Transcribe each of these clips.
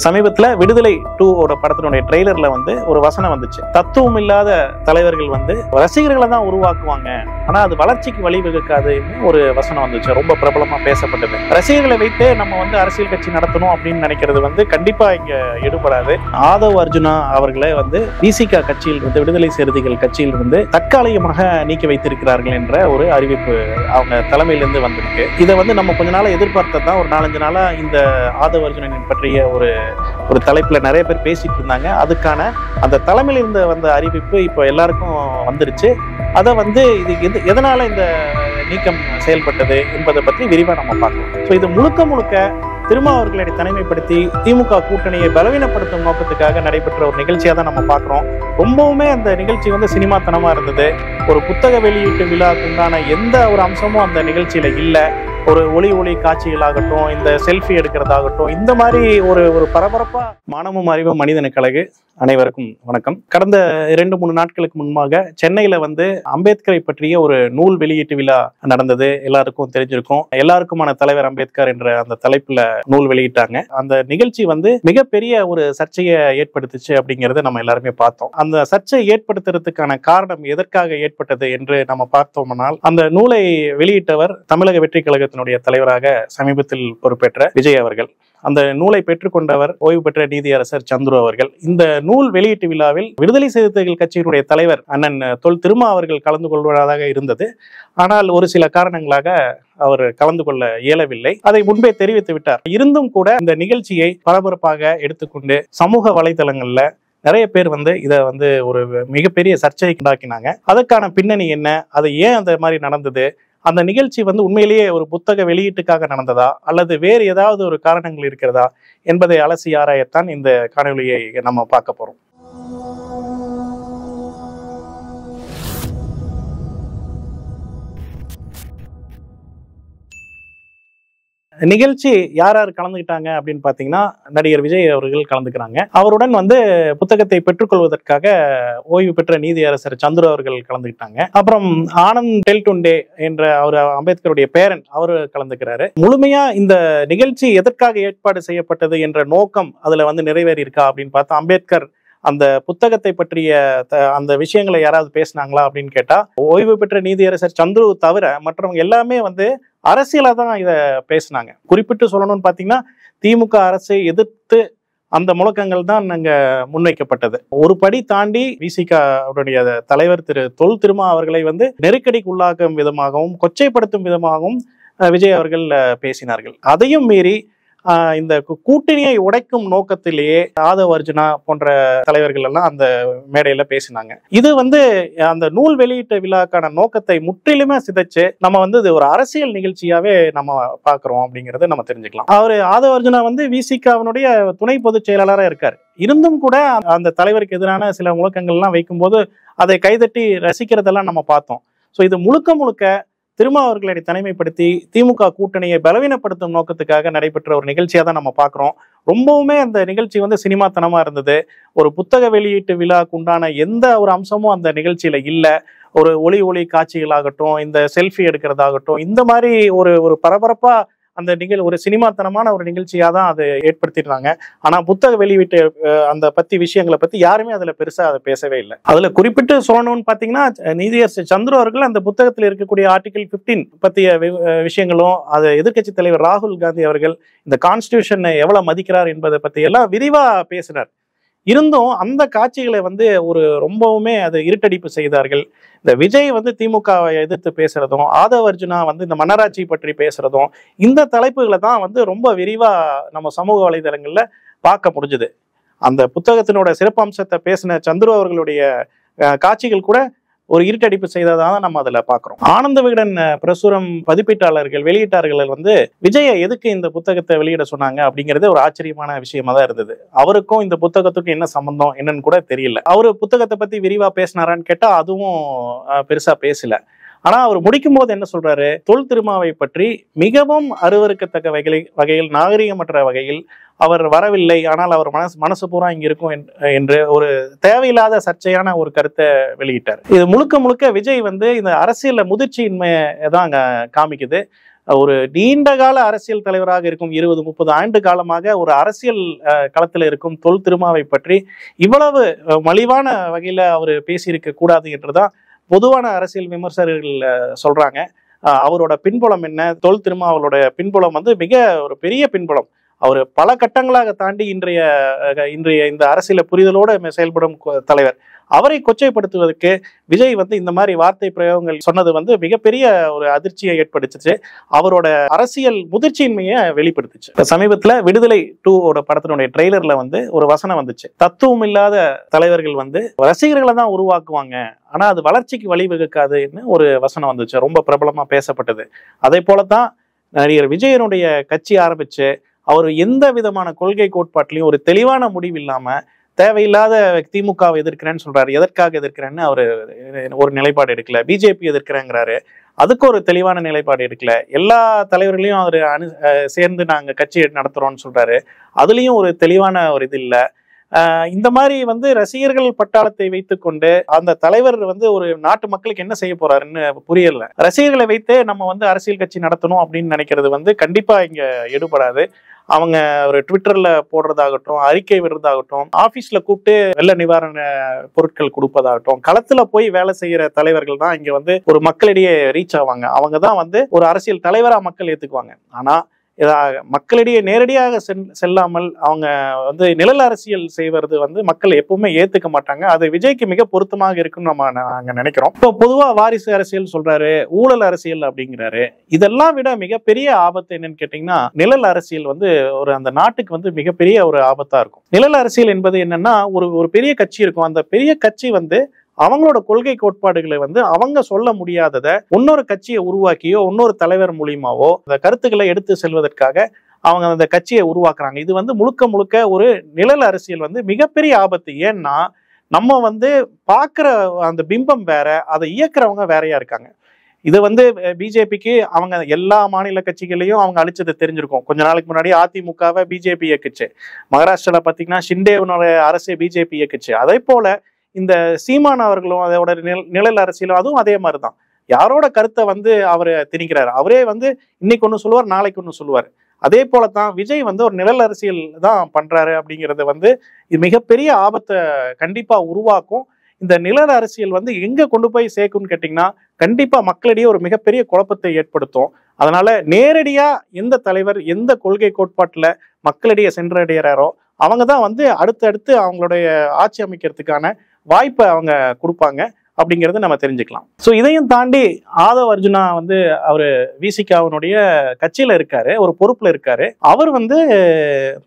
சமீபத்துல விடுதலை 2 ஓட படத்தினுடைய ட்ரெய்லர்ல வந்து ஒரு வசனம் வந்துச்சு. தத்துவம் இல்லாத தலைவர்கள் வந்து ரசிகர்களை தான் உருவாக்குவாங்க, ஆனா அது வளர்ச்சிக்கு வழிவகுக்காதுன்னு ஒரு வசனம் வந்துச்சு. ரொம்ப பிரபலமா பேசப்பட்டது. ரசிகர்களை வைத்து நம்ம வந்து அரசியல் கட்சி நடத்தணும் அப்படின்னு நினைக்கிறது வந்து கண்டிப்பா இங்க எடுபடாது. ஆதவ் அர்ஜுனா அவர்களை வந்து விசிக கட்சியில் இருந்து, விடுதலை சிறுத்தைகள் கட்சியில் இருந்து தற்காலிகமாக நீக்கி வைத்திருக்கிறார்கள் என்ற ஒரு அறிவிப்பு அவங்க தலைமையிலிருந்து வந்திருக்கு. இதை வந்து நம்ம கொஞ்ச நாளா எதிர்பார்த்ததான். ஒரு 4-5 நாளா இந்த ஆதவ் அர்ஜுனன் பற்றிய ஒரு தலைப்புல நிறைய பேர் பேசிட்டு இருந்தாங்க. அதுக்கான அந்த தலைமையில இருந்து வந்த அறிவிப்பு இப்போ எல்லாருக்கும் வந்துருச்சு. அதை வந்து இது எதனால இந்த நீக்கம் செயல்பட்டது என்பதை பற்றி விரிவா நம்ம பார்க்கலாம். ஸோ இது முழுக்க திருமாவர்களை தனிமைப்படுத்தி திமுக கூட்டணியை பலவீனப்படுத்தும் நோக்கத்துக்காக நடைபெற்ற ஒரு நிகழ்ச்சியா தான் நம்ம பார்க்கிறோம். ரொம்பவுமே அந்த நிகழ்ச்சி வந்து சினிமாத்தனமா இருந்தது. ஒரு புத்தக வெளியீட்டு விழாவுக்கு உண்டான எந்த ஒரு அம்சமும் அந்த நிகழ்ச்சியில இல்லை. ஒரு ஒளி காட்சிகளாகட்டும், இந்த செல்ஃபி எடுக்கிறதாகட்டும், இந்த மாதிரி ஒரு பரபரப்பா. மானமும் அறிவும் மனிதனுக்கு அழகு. அனைவருக்கும் வணக்கம். கடந்த 2-3 நாட்களுக்கு முன்பாக சென்னையில வந்து அம்பேத்கரை பற்றிய ஒரு நூல் வெளியீட்டு விழா நடந்தது. எல்லாருக்கும் தெரிஞ்சிருக்கும். எல்லாருக்குமான தலைவர் அம்பேத்கர் என்ற அந்த தலைப்புல நூல் வெளியிட்டாங்க. அந்த நிகழ்ச்சி வந்து மிகப்பெரிய ஒரு சர்ச்சையை ஏற்படுத்துச்சு அப்படிங்கறத நம்ம எல்லாருமே பார்த்தோம். அந்த சர்ச்சையை ஏற்படுத்துறதுக்கான காரணம் எதற்காக ஏற்பட்டது என்று நம்ம பார்த்தோம்னால், அந்த நூலை வெளியிட்டவர் தமிழக வெற்றி கழகத்தினுடைய தலைவராக சமீபத்தில் பொறுப்பேற்ற விஜய் அவர்கள். அந்த நூலை பெற்றுக்கொண்டவர் ஓய்வு பெற்ற நீதியரசர் சந்துரு அவர்கள். இந்த நூல் வெளியீட்டு விழாவில் விடுதலை சிறுத்தைகள் கட்சியினுடைய தலைவர் அண்ணன் தொல் திருமா அவர்கள் கலந்து கொள்வதாக இருந்தது. ஆனால் ஒரு சில காரணங்களாக அவர் கலந்து கொள்ள இயலவில்லை. அதை முன்பே தெரிவித்து விட்டார். இருந்தும் கூட இந்த நிகழ்ச்சியை பரபரப்பாக எடுத்துக்கொண்டு சமூக வலைதளங்கள்ல நிறைய பேர் வந்து இதை வந்து ஒரு மிகப்பெரிய சர்ச்சையை உண்டாக்கினாங்க. அதற்கான பின்னணி என்ன, அது ஏன் அந்த மாதிரி நடந்தது, அந்த நிகழ்ச்சி வந்து உண்மையிலேயே ஒரு புத்தக வெளியீட்டுக்காக நடந்ததா அல்லது வேறு ஏதாவது ஒரு காரணங்கள் இருக்கிறதா என்பதை அலசி ஆராயத்தான் இந்த காணொலியை நம்ம பார்க்க போறோம். நிகழ்ச்சி யார் கலந்துக்கிட்டாங்க அப்படின்னு பாத்தீங்கன்னா, நடிகர் விஜய் அவர்கள் கலந்துக்கிறாங்க. அவருடன் வந்து புத்தகத்தை பெற்றுக்கொள்வதற்காக ஓய்வு பெற்ற நீதியரசர் சந்துரு அவர்கள் கலந்துக்கிட்டாங்க. அப்புறம் ஆனந்த் டெல்டுண்டே என்ற அவர் அம்பேத்கருடைய பேரன் அவரு கலந்துக்கிறாரு. முழுமையா இந்த நிகழ்ச்சி எதற்காக ஏற்பாடு செய்யப்பட்டது என்ற நோக்கம் அதுல வந்து நிறைவேறி இருக்கா அப்படின்னு பார்த்தா, அம்பேத்கர் அந்த புத்தகத்தை பற்றிய அந்த விஷயங்களை யாராவது பேசினாங்களா அப்படின்னு கேட்டா, ஓய்வு பெற்ற நீதியரசர் சந்துரு தவிர மற்றவங்க எல்லாமே வந்து அரசியலா தான் இதை பேசினாங்க. குறிப்பிட்டு சொல்லணும்னு பாத்தீங்கன்னா, திமுக அரசை எதிர்த்து அந்த முழக்கங்கள் தான் அங்க முன்வைக்கப்பட்டது. ஒரு படி தாண்டி விசிக தலைவர் திரு தொல் திருமா அவர்களை வந்து நெருக்கடிக்கு உள்ளாக்கும் விதமாகவும் கொச்சைப்படுத்தும் விதமாகவும் விஜய் அவர்கள் பேசினார்கள். அதையும் மீறி இந்த கூட்டணியை உடைக்கும் நோக்கத்திலேயே ஆதவ் அர்ஜுனா போன்ற தலைவர்கள் எல்லாம் அந்த மேடையில பேசினாங்க. இது வந்து அந்த நூல் வெளியீட்டு விழாக்கான நோக்கத்தை முற்றிலுமே சிதைச்சு நம்ம வந்து இது ஒரு அரசியல் நிகழ்ச்சியாவே நம்ம பாக்குறோம் அப்படிங்கறத நம்ம தெரிஞ்சுக்கலாம். அவரு ஆதவ் அர்ஜுனா வந்து விசிகாவினுடைய துணை பொதுச் செயலாளராக இருக்காரு. இருந்தும் கூட அந்த தலைவருக்கு எதிரான சில முழக்கங்கள்லாம் வைக்கும்போது அதை கைதட்டி ரசிக்கிறதெல்லாம் நம்ம பார்த்தோம். ஸோ இது முழுக்க திருமாவர்களை தனிமைப்படுத்தி திமுக கூட்டணியை பலவீனப்படுத்தும் நோக்கத்துக்காக நடைபெற்ற ஒரு நிகழ்ச்சியா தான் நம்ம பார்க்கிறோம். ரொம்பவுமே அந்த நிகழ்ச்சி வந்து சினிமாத்தனமா இருந்தது. ஒரு புத்தக வெளியீட்டு விழாவுக்கு உண்டான எந்த ஒரு அம்சமும் அந்த நிகழ்ச்சியில இல்லை. ஒரு ஒளி காட்சிகளாகட்டும், இந்த செல்ஃபி எடுக்கிறதாகட்டும், இந்த மாதிரி ஒரு பரபரப்பா அந்த ஒரு சினிமாத்தனமான ஒரு நிகழ்ச்சியா தான் அதை ஏற்படுத்திடுறாங்க. ஆனா புத்தக வெளியீட்டு அந்த விஷயங்களை பத்தி யாருமே அதுல பெருசா அதை பேசவே இல்லை. அதுல குறிப்பிட்டு சொல்லணும்னு பாத்தீங்கன்னா, நீதியரசர் சந்துரு அவர்கள் அந்த புத்தகத்தில் இருக்கக்கூடிய ஆர்டிகல் 15 பத்திய விஷயங்களும், அது எதிர்கட்சி தலைவர் ராகுல் காந்தி அவர்கள் இந்த கான்ஸ்டிடியூஷனை எவ்வளவு மதிக்கிறார் என்பதை பத்தி எல்லாம் விரிவா பேசினார். இருந்தும் அந்த காட்சிகளை வந்து ரொம்பவுமே அதை இருட்டடிப்பு செய்தார்கள். இந்த விஜய் வந்து திமுகவை எதிர்த்து பேசுறதும், ஆதவ் அர்ஜுனா வந்து இந்த மன்னராட்சி பற்றி பேசுறதும், இந்த தலைப்புகளை தான் வந்து ரொம்ப விரிவா நம்ம சமூக வலைதளங்கள்ல பார்க்க முடிஞ்சது. அந்த புத்தகத்தினோட சிறப்பம்சத்தை பேசின சந்துரு அவர்களுடைய காட்சிகள் கூட ஒரு இருட்டடிப்பு செய்ததான் நம்ம அதுல பாக்குறோம். ஆனந்த விகடன் பிரசுரம் பதிப்பீட்டாளர்கள் வெளியீட்டாளர்கள் வந்து விஜயை எதுக்கு இந்த புத்தகத்தை வெளியிட சொன்னாங்க அப்படிங்கிறது ஒரு ஆச்சரியமான விஷயமா தான் இருந்தது. அவருக்கும் இந்த புத்தகத்துக்கும் என்ன சம்பந்தம் என்னன்னு கூட தெரியல. அவரு புத்தகத்தை பத்தி விரிவா பேசினாரான்னு கேட்டா அதுவும் பெருசா பேசல. ஆனா அவர் முடிக்கும் போது என்ன சொல்றாரு, தொல் திருமாவை பற்றி மிகவும் அருவருக்கத்தக்க வகையில் நாகரிகமற்ற வகையில் அவர் வரவில்லை, ஆனால் அவர் மனசு பூரா இங்க இருக்கும் என்று ஒரு தேவையில்லாத சர்ச்சையான ஒரு கருத்தை வெளியிட்டார். இது முழுக்க விஜய் வந்து இந்த அரசியல்ல முதிர்ச்சியின்மையை தான் காமிக்குது. ஒரு நீண்ட கால அரசியல் தலைவராக இருக்கும் 20-30 ஆண்டு காலமாக ஒரு அரசியல் களத்தில் இருக்கும் தொல் திருமாவை பற்றி இவ்வளவு மலிவான வகையில அவர் பேசியிருக்க கூடாது என்றுதான் பொதுவான அரசியல் விமர்சகர்கள் சொல்றாங்க. அவரோட பின்புலம் என்ன, தொல் திருமாவளோட பின்புலம் வந்து மிக ஒரு பெரிய பின்புலம். அவர் பல கட்டங்களாக தாண்டி இன்றைய இந்த அரசியல புரிதலோடு செயல்படும் தலைவர். அவரை கொச்சைப்படுத்துவதற்கு விஜய் வந்து இந்த மாதிரி வார்த்தை பிரயோகங்கள் சொன்னது வந்து மிகப்பெரிய ஒரு அதிர்ச்சியை ஏற்படுத்துச்சு. அவரோட அரசியல் முதிர்ச்சியின்மையை வெளிப்படுத்துச்சு. சமீபத்துல விடுதலை 2 படத்தினுடைய ட்ரெய்லர்ல வந்து ஒரு வசனம் வந்துச்சு. தத்துவம் இல்லாத தலைவர்கள் வந்து ரசிகர்களை தான் உருவாக்குவாங்க, ஆனா அது வளர்ச்சிக்கு வழிவகுக்காதுன்னு ஒரு வசனம் வந்துச்சு. ரொம்ப பிரபலமா பேசப்பட்டது. அதே போலதான் நடிகர் விஜயனுடைய கட்சி ஆரம்பிச்சு அவர் எந்த விதமான கொள்கை கோட்பாட்டிலையும் ஒரு தெளிவான முடிவு இல்லாம தேவையில்லாத திமுகவை எதிர்க்கிறேன்னு சொல்றாரு. எதற்காக எதிர்க்கிறேன்னு அவரு ஒரு நிலைப்பாடு எடுக்கல. பிஜேபி எதிர்க்கிறேங்கிறாரு, அதுக்கு ஒரு தெளிவான நிலைப்பாடு எடுக்கல. எல்லா தலைவர்களையும் அவரு சேர்ந்து நாங்க கட்சி நடத்துறோம்னு சொல்றாரு, அதுலயும் ஒரு தெளிவான ஒரு இது இல்லை. இந்த மாதிரி வந்து ரசிகர்கள் பட்டாளத்தை வைத்துக்கொண்டு அந்த தலைவர் வந்து ஒரு நாட்டு மக்களுக்கு என்ன செய்ய போறாருன்னு புரியல. ரசிகர்களை வைத்தே நம்ம வந்து அரசியல் கட்சி நடத்தணும் அப்படின்னு நினைக்கிறது வந்து கண்டிப்பா இங்க எடுபடாது. அவங்க ஒரு ட்விட்டர்ல போடுறதாகட்டும், அறிக்கை விடுறதாகட்டும், ஆபீஸ்ல கூப்பிட்டு வெள்ள நிவாரண பொருட்கள் கொடுப்பதாகட்டும், களத்துல போய் வேலை செய்யற தலைவர்கள் தான் இங்க வந்து ஒரு மக்களிடையே ரீச் ஆவாங்க. அவங்க தான் வந்து ஒரு அரசியல் தலைவரா மக்கள் ஏத்துக்குவாங்க. ஆனா மக்களிடையே நேரடியாக செல்லாமல் அவங்க வந்து நிழல் அரசியல் செய்வது வந்து மக்கள் எப்பவுமே ஏத்துக்க மாட்டாங்க. அது விஜய்க்கு மிக பொருத்தமாக இருக்குன்னு நாங்க நினைக்கிறோம். இப்போ பொதுவா வாரிசு அரசியல் சொல்றாரு, ஊழல் அரசியல் அப்படிங்கிறாரு. இதெல்லாம் விட மிகப்பெரிய ஆபத்து என்னன்னு கேட்டீங்கன்னா, நிழல் அரசியல் வந்து ஒரு அந்த நாட்டுக்கு வந்து மிகப்பெரிய ஒரு ஆபத்தா இருக்கும். நிழல் அரசியல் என்பது என்னன்னா, ஒரு பெரிய கட்சி இருக்கும். அந்த பெரிய கட்சி வந்து அவங்களோட கொள்கை கோட்பாடுகளை வந்து அவங்க சொல்ல முடியாததை இன்னொரு கட்சியை உருவாக்கியோ இன்னொரு தலைவர் மூலியமாவோ அந்த கருத்துக்களை எடுத்து செல்வதற்காக அவங்க அந்த கட்சியை உருவாக்குறாங்க. இது வந்து முழுக்க முழுக்க ஒரு நிழல் அரசியல் வந்து மிகப்பெரிய ஆபத்து. ஏன்னா நம்ம வந்து பார்க்குற அந்த பிம்பம் வேற, அதை இயக்குறவங்க வேறையா இருக்காங்க. இது வந்து பிஜேபிக்கு அவங்க எல்லா மாநில கட்சிகளையும் அவங்க அழிச்சது தெரிஞ்சிருக்கும். கொஞ்ச நாளைக்கு முன்னாடி அதிமுகவை பிஜேபி இயக்குச்சு. மகாராஷ்டிரால பார்த்தீங்கன்னா ஷிண்டேவனோட அரசு பிஜேபி இயக்குச்சு. அதே போல இந்த சீமான் அவர்களும் அதோட நிழல் அரசியலும் அதுவும் அதே மாதிரிதான். யாரோட கருத்தை வந்து அவர் திணிக்கிறார், அவரே வந்து இன்னைக்கு ஒன்று சொல்லுவார், நாளைக்கு ஒன்று சொல்லுவார். அதே போலதான் விஜய் வந்து ஒரு நிழல் அரசியல் தான் பண்றாரு அப்படிங்கிறது வந்து இது மிகப்பெரிய ஆபத்தை கண்டிப்பா உருவாக்கும். இந்த நிழல் அரசியல் வந்து எங்க கொண்டு போய் சேர்க்கும்னு கேட்டீங்கன்னா, கண்டிப்பா மக்களிடையே ஒரு மிகப்பெரிய குழப்பத்தை ஏற்படுத்தும். அதனால நேரடியா எந்த தலைவர் எந்த கொள்கை கோட்பாட்டுல மக்களிடையே சென்றடைகிறாரோ அவங்க தான் வந்து அடுத்தடுத்து அவங்களுடைய ஆட்சி அமைக்கிறதுக்கான வாய்ப்பை அவங்க கொடுப்பாங்க அப்படிங்கிறத நம்ம தெரிஞ்சுக்கலாம். ஸோ இதையும் தாண்டி ஆதவ் அர்ஜுனா வந்து அவரு விசிகாவினுடைய கட்சியில இருக்காரு, ஒரு பொறுப்புல இருக்காரு. அவர் வந்து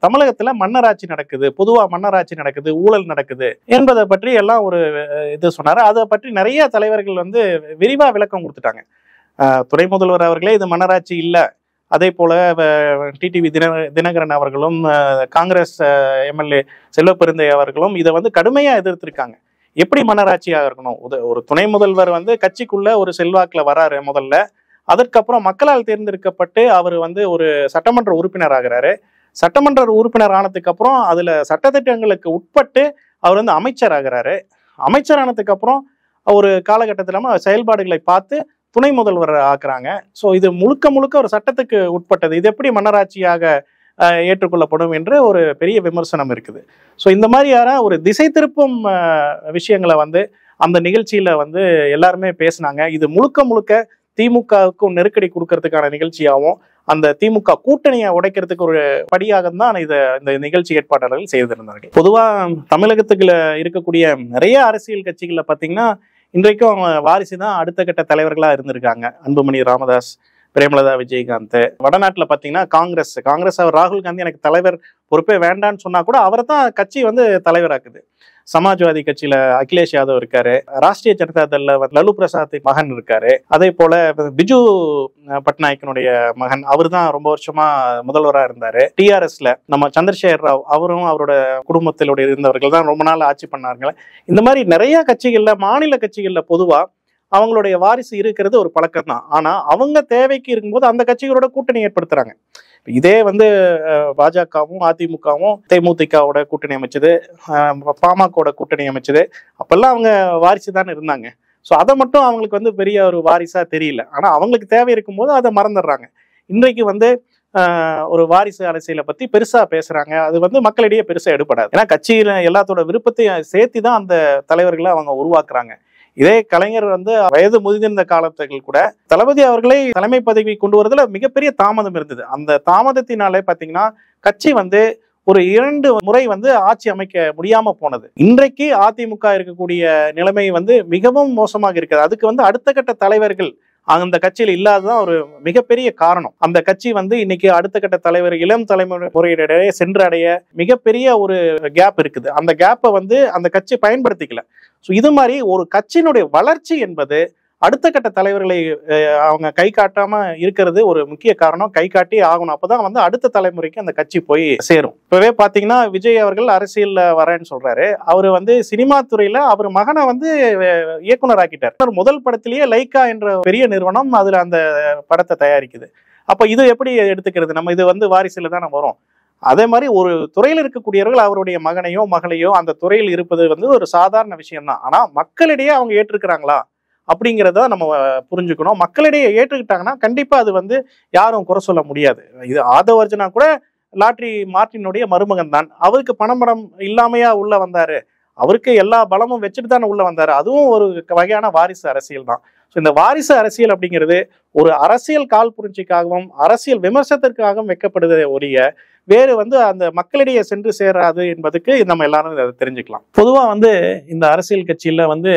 தமிழகத்துல மன்னராட்சி நடக்குது, பொதுவா மன்னராட்சி நடக்குது, ஊழல் நடக்குது என்பதை பற்றி எல்லாம் ஒரு இது சொன்னாரு. அதை பற்றி நிறைய தலைவர்கள் வந்து விரிவா விளக்கம் கொடுத்துட்டாங்க. துணை முதல்வர் அவர்களே இது மன்னராட்சி இல்லை, அதே போல டிடிவி தினகரன் அவர்களும் காங்கிரஸ் எம்எல்ஏ செல்வப்பெருந்தை அவர்களும் இதை வந்து கடுமையா எதிர்த்திருக்காங்க. எப்படி மன்னராட்சியாக இருக்கணும், ஒரு துணை முதல்வர் வந்து கட்சிக்குள்ள ஒரு செல்வாக்குல வராரு முதல்ல, அதற்கப்புறம் மக்களால் தேர்ந்தெடுக்கப்பட்டு அவர் வந்து ஒரு சட்டமன்ற உறுப்பினர் ஆகிறாரு. சட்டமன்ற உறுப்பினர் ஆனதுக்கு அப்புறம் அதுல சட்டத்திட்டங்களுக்கு உட்பட்டு அவர் வந்து அமைச்சர் ஆகிறாரு. அமைச்சர் ஆனதுக்கு அப்புறம் ஒரு காலகட்டத்தில செயல்பாடுகளை பார்த்து துணை முதல்வர் ஆக்குறாங்க. ஸோ இது முழுக்க முழுக்க ஒரு சட்டத்துக்கு உட்பட்டது. இது எப்படி மன்னராட்சியாக ஏற்றுக்கொள்ளப்படும் என்று ஒரு பெரிய விமர்சனம் இருக்குது. ஸோ இந்த மாதிரியான ஒரு திசை திருப்பும் விஷயங்களை வந்து அந்த நிகழ்ச்சியில வந்து எல்லாருமே பேசினாங்க. இது முழுக்க முழுக்க திமுகவுக்கும் நெருக்கடி கொடுக்கறதுக்கான நிகழ்ச்சியாகவும் அந்த திமுக கூட்டணியை உடைக்கிறதுக்கு ஒரு படியாக தான் இந்த நிகழ்ச்சி ஏற்பாட்டாளர்கள் செய்திருந்தார்கள். பொதுவாக தமிழகத்துக்குள்ள இருக்கக்கூடிய நிறைய அரசியல் கட்சிகள்ல பார்த்தீங்கன்னா இன்றைக்கும் வாரிசு தான் அடுத்த கட்ட தலைவர்களா இருந்திருக்காங்க. அன்புமணி ராமதாஸ், பிரேமலதா விஜயகாந்த். வடநாட்டில் பார்த்தீங்கன்னா காங்கிரஸ் அவர் ராகுல் காந்தி எனக்கு தலைவர் பொறுப்பே வேண்டான்னு சொன்னா கூட அவரை தான் கட்சி வந்து தலைவராக்குது. சமாஜ்வாதி கட்சியில அகிலேஷ் யாதவ் இருக்காரு, ராஷ்டிரிய ஜனதா தள்ல லலு பிரசாத் மகன் இருக்காரு, அதே போல பிஜு பட்நாயக்கனுடைய மகன் அவர் தான் ரொம்ப வருஷமா முதல்வரா இருந்தாரு. டிஆர்எஸ்ல நம்ம சந்திரசேகர் ராவ் அவரும் அவரோட குடும்பத்திலுடைய இருந்தவர்கள் தான் ரொம்ப நாள் ஆட்சி பண்ணாங்க. இந்த மாதிரி நிறைய கட்சிகள்ல மாநில கட்சிகள்ல பொதுவா அவங்களுடைய வாரிசு இருக்கிறது ஒரு பழக்கம் தான். ஆனா அவங்க தேவைக்கு இருக்கும்போது அந்த கட்சிகளோட கூட்டணி ஏற்படுத்துறாங்க. இதே வந்து பாஜகவும் அதிமுகவும் தேமுதிகவோட கூட்டணி அமைச்சது, பாமகவோட கூட்டணி அமைச்சது, அப்பெல்லாம் அவங்க வாரிசு தானே இருந்தாங்க. ஸோ அதை மட்டும் அவங்களுக்கு வந்து பெரிய ஒரு வாரிசா தெரியல. ஆனா அவங்களுக்கு தேவை இருக்கும்போது அதை மறந்துடுறாங்க. இன்றைக்கு வந்து ஒரு வாரிசு அரசியலை பத்தி பெருசா பேசுறாங்க. அது வந்து மக்களிடையே பெருசா எடுபடாது. ஏன்னா கட்சியில எல்லாத்தோட விருப்பத்தையும் சேர்த்து தான் அந்த தலைவர்களை அவங்க உருவாக்குறாங்க. இதே கலைஞர் வந்து வயது முதிர்ந்த காலத்தில் கூட தளபதி அவர்களை தலைமை பதவி கொண்டு வரதுல மிகப்பெரிய தாமதம் இருந்தது. அந்த தாமதத்தினாலே பாத்தீங்கன்னா கட்சி வந்து ஒரு 2 முறை வந்து ஆட்சி அமைக்க முடியாம போனது. இன்றைக்கு அதிமுக இருக்கக்கூடிய நிலைமை வந்து மிகவும் மோசமாக இருக்கிறது. அதுக்கு வந்து அடுத்த கட்ட தலைவர்கள் அந்த கட்சியில் இல்லாததான் ஒரு மிகப்பெரிய காரணம். அந்த கட்சி வந்து இன்னைக்கு அடுத்த கட்ட தலைவர் இளம் தலைமுறையிடையே சென்றடைய மிகப்பெரிய ஒரு கேப் இருக்குது. அந்த கேப்பை வந்து அந்த கட்சி பயன்படுத்திக்கல. ஸோ இது மாதிரி ஒரு கட்சியினுடைய வளர்ச்சி என்பது அடுத்த கட்ட தலைவர்களை அவங்க கை காட்டாம இருக்கிறது ஒரு முக்கிய காரணம். கை காட்டி ஆகணும். அப்பதான் வந்து அடுத்த தலைமுறைக்கு அந்த கட்சி போய் சேரும். இப்பவே பாத்தீங்கன்னா விஜய் அவர்கள் அரசியல்ல வரேன்னு சொல்றாரு. அவரு வந்து சினிமா துறையில அவர் மகனை வந்து இயக்குனர் ஆக்கிட்டார். முதல் படத்திலேயே லைக்கா என்ற பெரிய நிறுவனம் அதுல அந்த படத்தை தயாரிக்குது. அப்ப இது எப்படி எடுத்துக்கிறது? நம்ம இது வந்து வாரிசுல தான் நம்ம வரும். அதே மாதிரி ஒரு துறையில் இருக்கக்கூடியவர்கள் அவருடைய மகனையோ மகளையோ அந்த துறையில் இருப்பது வந்து ஒரு சாதாரண விஷயம் தான். ஆனா மக்களிடையே அவங்க ஏற்றுக்கிறாங்களா அப்படிங்கிறத நம்ம புரிஞ்சுக்கணும். மக்களிடையே ஏற்றுக்கிட்டாங்கன்னா கண்டிப்பா அது வந்து யாரும் குறை சொல்ல முடியாது. இது ஆதவ அர்ஜுனா கூட லாட்ரி மார்ட்டினுடைய மருமகன் தான். அவருக்கு பணபலம் இல்லாமையா உள்ள வந்தாரு. அவருக்கு எல்லா பலமும் வச்சுட்டு தானே உள்ள வந்தாரு. அதுவும் ஒரு வகையான வாரிசு அரசியல் தான். ஸோ இந்த வாரிசு அரசியல் அப்படிங்கிறது ஒரு அரசியல் கால் புரட்சிக்காகவும் அரசியல் விமர்சனத்திற்காகவும் வைக்கப்படுவதை ஒழிய வேறு வந்து அந்த மக்களிடையே சென்று சேராது என்பதுக்கு நம்ம எல்லாரும் அதை தெரிஞ்சுக்கலாம். பொதுவா வந்து இந்த அரசியல் கட்சியில வந்து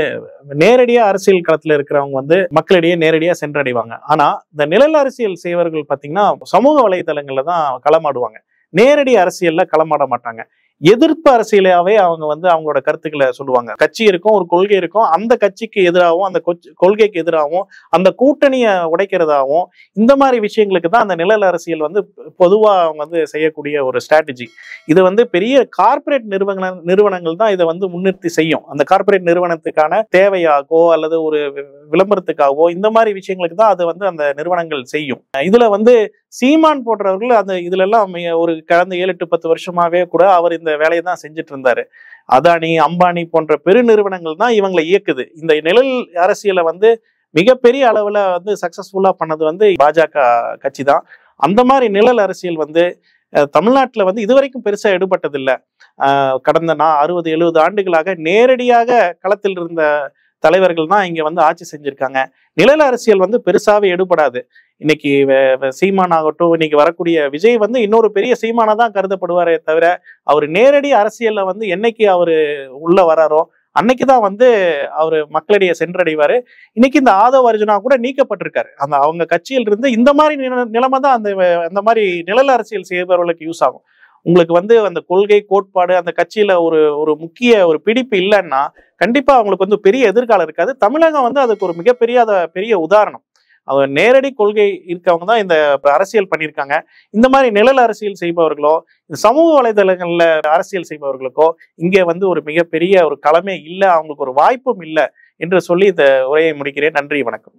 நேரடியா அரசியல் களத்துல இருக்கிறவங்க வந்து மக்களிடையே நேரடியா சென்றடைவாங்க. ஆனா இந்த நிழல் அரசியல் செய்வர்கள் பாத்தீங்கன்னா சமூக வலைதளங்கள்ல தான் களமாடுவாங்க. நேரடி அரசியல்ல களமாட மாட்டாங்க. எதிர்ப்பு அரசியலாவே அவங்க வந்து அவங்களோட கருத்துக்களை சொல்லுவாங்க. கட்சி இருக்கும், ஒரு கொள்கை இருக்கும், அந்த கட்சிக்கு எதிராகவும் அந்த கொள்கைக்கு எதிராகவும் அந்த கூட்டணியை உடைக்கிறதாகவும் இந்த மாதிரி விஷயங்களுக்கு தான் அந்த நிழல் அரசியல் வந்து பொதுவா அவங்க வந்து செய்யக்கூடிய ஒரு ஸ்ட்ராட்டஜி. இது வந்து பெரிய கார்பரேட் நிறுவனங்கள் தான் இதை வந்து முன்னிறுத்தி செய்யும். அந்த கார்பரேட் நிறுவனத்துக்கான தேவையாகவோ அல்லது ஒரு விளம்பரத்துக்காகவோ இந்த மாதிரி விஷயங்களுக்கு தான் அது வந்து அந்த நிறுவனங்கள் செய்யும். இதுல வந்து சீமான் போன்றவர்கள் அந்த இதுல எல்லாம் ஒரு கடந்த 7-10 வருஷமாவே கூட அவர் இந்த வேலையை தான் செஞ்சுட்டு இருந்தாரு. அதானி, அம்பானி போன்ற பெருநிறுவனங்கள் தான் இவங்களை இயக்குது. இந்த நிழல் அரசியலை வந்து மிகப்பெரிய அளவுல வந்து சக்சஸ்ஃபுல்லா பண்ணது வந்து பாஜக கட்சி தான். அந்த மாதிரி நிழல் அரசியல் வந்து தமிழ்நாட்டுல வந்து இதுவரைக்கும் பெருசா எடுபட்டதில்லை. கடந்த 60-70 ஆண்டுகளாக நேரடியாக களத்தில் இருந்த தலைவர்கள் தான் இங்க வந்து ஆட்சி செஞ்சிருக்காங்க. நிழல் அரசியல் வந்து பெருசாவே எடுபடாது. இன்னைக்கு சீமான் ஆகட்டும், இன்னைக்கு வரக்கூடிய விஜய் வந்து இன்னொரு பெரிய சீமானா தான் கருதப்படுவாரே தவிர அவர் நேரடி அரசியல்ல வந்து என்னைக்கு அவரு உள்ள வராரோ அன்னைக்குதான் வந்து அவரு மக்களிடையே சென்றடைவாரு. இன்னைக்கு இந்த ஆதவ அர்ஜுனா கூட நீக்கப்பட்டிருக்காரு. அந்த அவங்க கட்சியில் இருந்து இந்த மாதிரி நிலைமை தான் அந்த மாதிரி நிழல் அரசியல் செய்பவர்களுக்கு யூஸ் ஆகும். உங்களுக்கு வந்து அந்த கொள்கை கோட்பாடு அந்த கட்சியில ஒரு முக்கிய ஒரு பிடிப்பு இல்லைன்னா கண்டிப்பா அவங்களுக்கு வந்து பெரிய எதிர்காலம் இருக்காது. தமிழகம் வந்து அதுக்கு ஒரு பெரிய உதாரணம். அவர் நேரடி கொள்கை இருக்கவங்க தான் இந்த அரசியல் பண்ணியிருக்காங்க. இந்த மாதிரி நிழல் அரசியல் செய்பவர்களோ சமூக வலைதளங்கள்ல அரசியல் செய்பவர்களுக்கோ இங்கே வந்து ஒரு மிகப்பெரிய ஒரு களமே இல்லை, அவங்களுக்கு ஒரு வாய்ப்பும் இல்லை என்று சொல்லி இந்த உரையை முடிக்கிறேன். நன்றி, வணக்கம்.